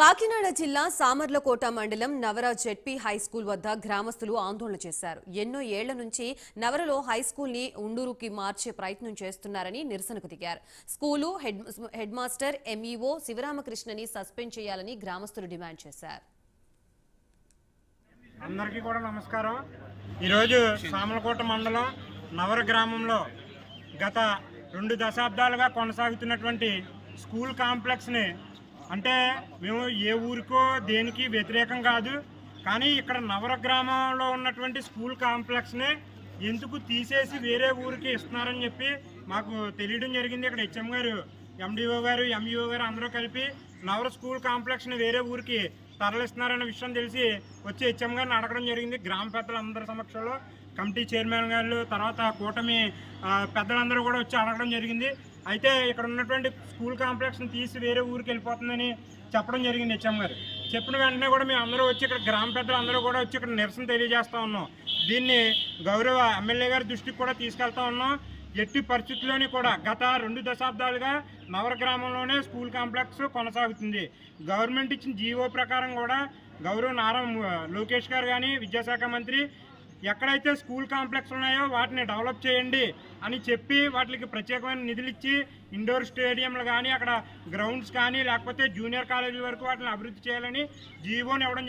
కాకినాడ జిల్లా సామర్లకోట మండలం Navara ZP high school వద్ద గ్రామస్తులు ఆందోళన చేశారు. ఎన్నో ఏళ్ల నుంచి నవరలో హైస్కూల్ ని ఉండూరుకి మార్చే ప్రయత్నం చేస్తున్నారని నిరసనకు దిగారు. స్కూలు హెడ్ మాస్టర్ ఎంఈఓ శివరామకృష్ణని సస్పెండ్ చేయాలని గ్రామస్తులు డిమాండ్ చేశారు. అందరికీ కూడా నమస్కారం. ఈరోజు సామర్లకోట మండలం నవర గ్రామంలో గత 2 దశాబ్దాలుగా కొనసాగుతున్నటువంటి స్కూల్ కాంప్లెక్స్ని, అంటే మేము ఏ ఊరికో దేనికి వ్యతిరేకం కాదు, కానీ ఇక్కడ నవర గ్రామంలో ఉన్నటువంటి స్కూల్ కాంప్లెక్స్ని ఎందుకు తీసేసి వేరే ఊరికి ఇస్తున్నారని చెప్పి మాకు తెలియడం జరిగింది. ఇక్కడ హెచ్ఎం గారు, ఎండిఓ గారు, ఎంఈఓ గారు అందరూ కలిపి నవర స్కూల్ కాంప్లెక్స్ని వేరే ఊరికి తరలిస్తున్నారనే విషయం తెలిసి వచ్చి హెచ్ఎం గారిని అడగడం జరిగింది. గ్రామ పెద్దలందరి సమక్షంలో కమిటీ చైర్మన్ గారు, తర్వాత కూటమి పెద్దలందరూ కూడా వచ్చి అడగడం జరిగింది. అయితే ఇక్కడ ఉన్నటువంటి స్కూల్ కాంప్లెక్స్ని తీసి వేరే ఊరికి వెళ్ళిపోతుందని చెప్పడం జరిగింది హెచ్ఎం గారు. చెప్పిన వెంటనే కూడా మేము అందరూ వచ్చి ఇక్కడ గ్రామ పెద్దలు అందరూ కూడా వచ్చి ఇక్కడ నిరసన తెలియజేస్తూ ఉన్నాం. దీన్ని గౌరవ ఎమ్మెల్యే గారి దృష్టికి కూడా తీసుకెళ్తా ఉన్నాం. ఎట్టి పరిస్థితుల్లోని కూడా గత 2 దశాబ్దాలుగా నవర గ్రామంలోనే స్కూల్ కాంప్లెక్స్ కొనసాగుతుంది. గవర్నమెంట్ ఇచ్చిన జీవో ప్రకారం కూడా గౌరవ నారా లోకేష్ గారు కానీ, విద్యాశాఖ మంత్రి ఎక్కడైతే స్కూల్ కాంప్లెక్స్ ఉన్నాయో వాటిని డెవలప్ చేయండి అని చెప్పి వాటికి ప్రత్యేకమైన నిధులు ఇచ్చి ఇండోర్ స్టేడియంలు కానీ, అక్కడ గ్రౌండ్స్ కానీ, లేకపోతే జూనియర్ కాలేజీల వరకు వాటిని అభివృద్ధి చేయాలని జీవోని ఇవ్వడం